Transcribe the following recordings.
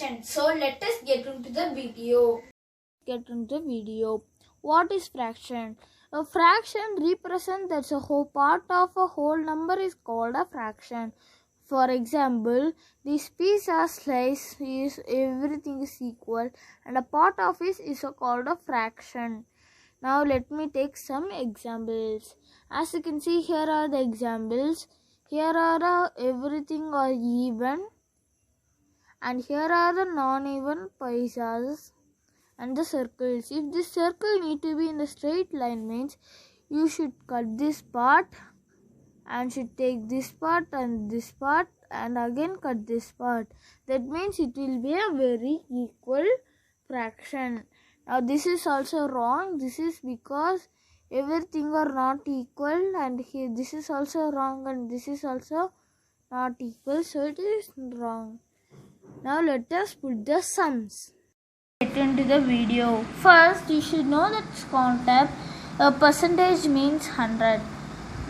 fraction. So let us get into the video. What is fraction? A fraction represents that a whole part of a whole number is called a fraction. For example, this pizza slice is everything is equal and a part of it is called a fraction. Now let me take some examples. As you can see, here are the examples. Here are everything are even and here are the non-even pizzas and the circles. If this circle need to be in the straight line, means you should cut this part and should take this part and again cut this part. That means it will be a very equal fraction. Now this is also wrong. This is because everything are not equal, and here this is also wrong and this is also not equal, so it is wrong. Now let us put the sums. Get into the video. First, you should know that concept. A percentage means 100.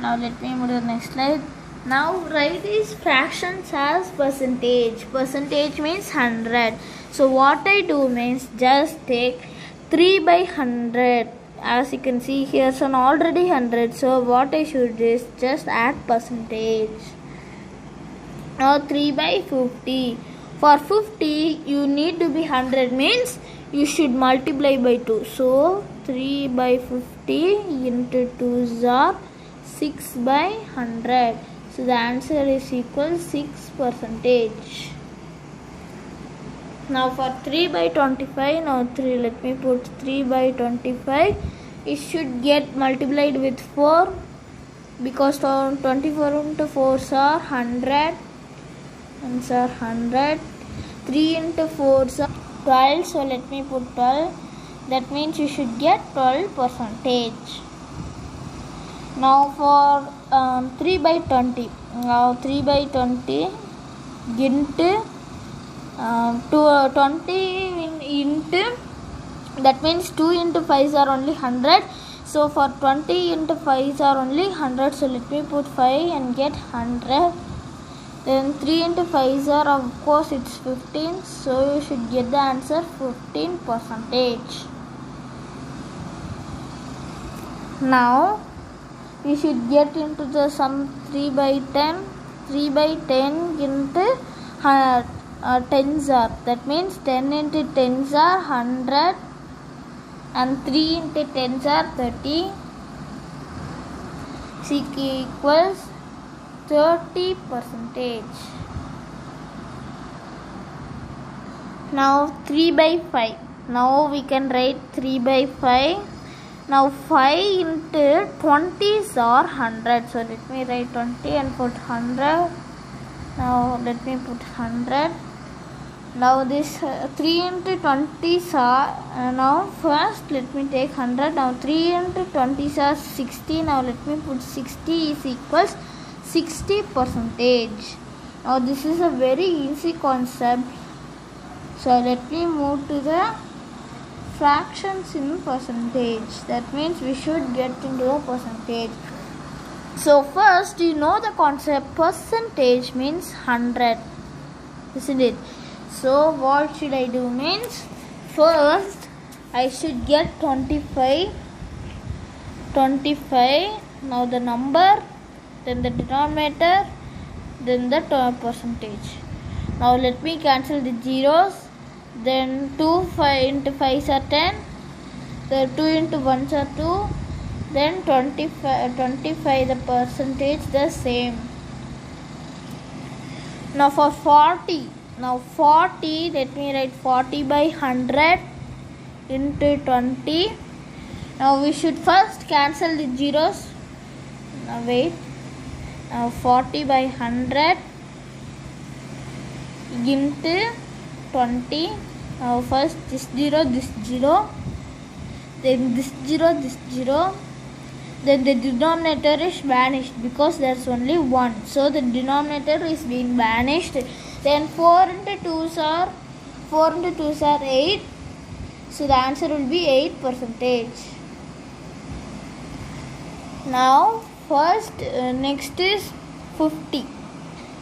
Now let me move to the next slide. Now write these fractions as percentage. Percentage means 100. So what I do means just take 3 by 100. As you can see, here's an already 100. So what I should do is just add percentage. Now 3 by 50. For 50, you need to be 100, means you should multiply by 2. So 3 by 50 into 2 are 6 by 100. So the answer is equal 6%. Now for 3 by 25, let me put 3 by 25. It should get multiplied with 4 because 24 into 4 are 100. And are 100. 3 into 4 are 12. So let me put 12. That means you should get 12%. Now for 3 by 20. Now 3 by 20 into 20 into, that means 2 into 5 are only 100. So for 20 into 5 are only 100. So let me put 5 and get 100. Then 3 into 5 are, of course, it's 15. So you should get the answer 15%. Now we should get into the sum 3 by 10. 3 by 10 into 10s are. That means 10 into 10s are 100. And 3 into 10s are 30. CK equals 30%. Now 3 by 5. Now we can write 3 by 5. Now 5 into 20s are 100. So let me write 20 and put 100. Now let me put 100. Now this 3 into 20s are, now first let me take 100. Now 3 into 20s are 60. Now let me put 60 is equals 60%. Now this is a very easy concept. So let me move to the fractions in percentage. That means we should get into a percentage. So first, you know the concept, percentage means 100, isn't it? So what should I do means, first I should get 25. Now the number, then the denominator, then the percentage. Now let me cancel the zeros. Then 5 into 5 are 10. The 2 into 1 are 2. Then 25 the percentage the same. Now for 40. Now 40, let me write 40 by 100 into 20. Now we should first cancel the zeros. Now wait. Now 40 by 100 into 20. Now first this 0, then this 0, then the denominator is vanished because there's only 1. So the denominator is being vanished. Then 4 into 2s are 8. So the answer will be 8%. Now first next is 50.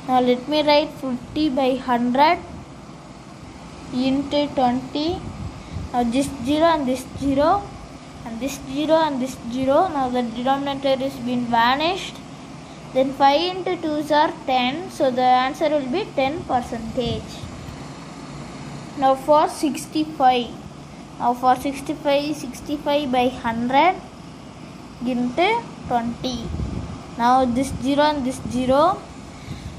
Now let me write 50 by 100 into 20. Now this 0 and this 0 and this 0 and this 0. Now the denominator is been vanished. Then 5 into 2s are 10. So the answer will be 10%. Now for 65. Now for 65 by 100 into 20. Now this 0 and this 0.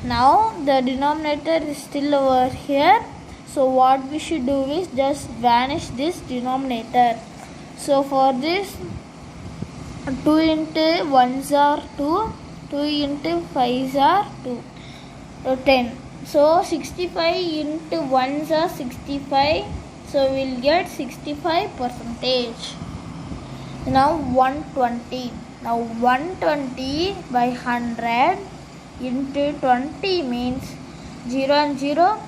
Now the denominator is still over here. So what we should do is just vanish this denominator. So for this 2 into 1s are 2. 2 into 5s are 2. So 10. So 65 into 1s are 65. So we'll get 65%. Now 120. Now 120 by 100 into 20 means 0 and 0.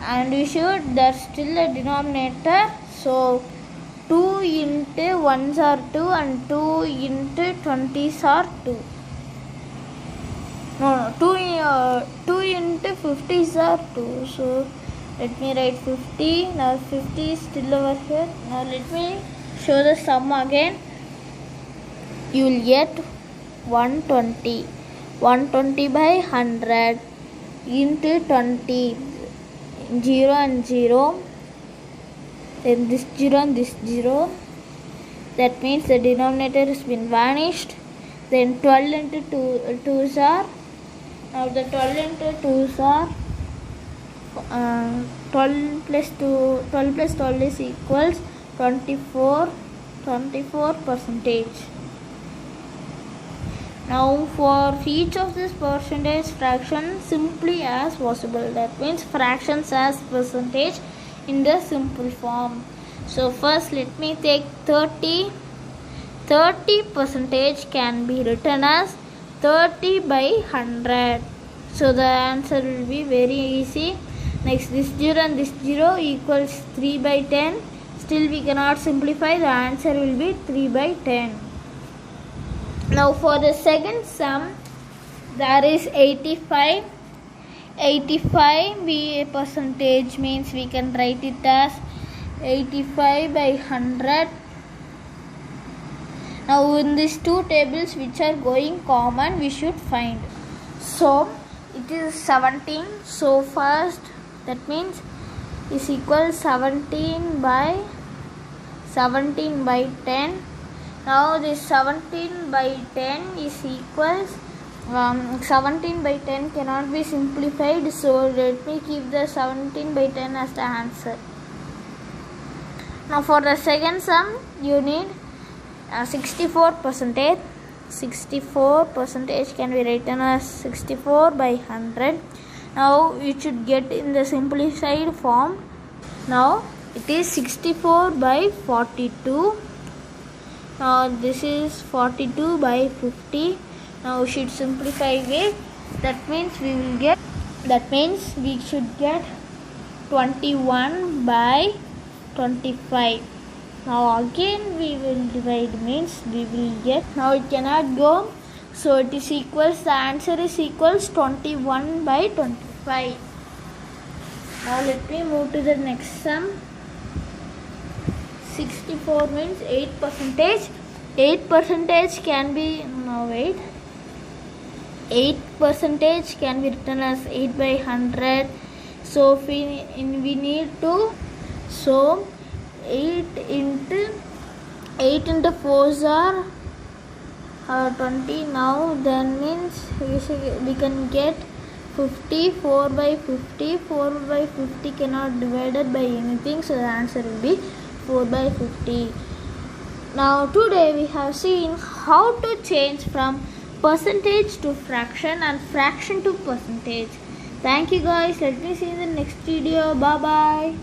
And we should, there's still a denominator. So 2 into 1s are 2 and 2 into 20s are 2. No, 2 into 50s are 2. So let me write 50. Now 50 is still over here. Now let me show the sum again. You will get 120. 120 by 100 into 20. 0 and 0. Then this 0 and this 0. That means the denominator has been vanished. Then 12 into 2s are. Now the 12 into 2s are 12 plus 12 is equals 24%. Now for each of this percentage fraction simply as possible. That means fractions as percentage in the simple form. So first let me take 30. 30% can be written as 30 by 100. So the answer will be very easy. Next, this 0 and this 0 equals 3 by 10. Still we cannot simplify. The answer will be 3 by 10. Now for the second sum, there is 85. 85 percentage means we can write it as 85 by 100. Now in these two tables which are going common, we should find. So it is 17. So first that means is equal 17 by 10. Now this 17 by 10 is equals 17 by 10 cannot be simplified. So let me keep the 17 by 10 as the answer. Now for the second sum, you need 64%. 64% can be written as 64 by 100. Now you should get in the simplified form. Now it is 64 by 42. Now this is 42 by 50. Now we should simplify it. That means we should get 21 by 25. Now again we will divide, means we will get, now it cannot go, so it is equals, the answer is equals 21 by 25. Now let me move to the next sum. 64 means 8%. 8% can be, now wait, 8% can be written as 8 by 100. So if we need to, so 8 into 4s are 20. Now then means we can get 50. 4 by 50. 4 by 50 cannot divided by anything, so the answer will be 4 by 50. Now today we have seen how to change from percentage to fraction and fraction to percentage. Thank you guys. Let me see you in the next video. Bye bye.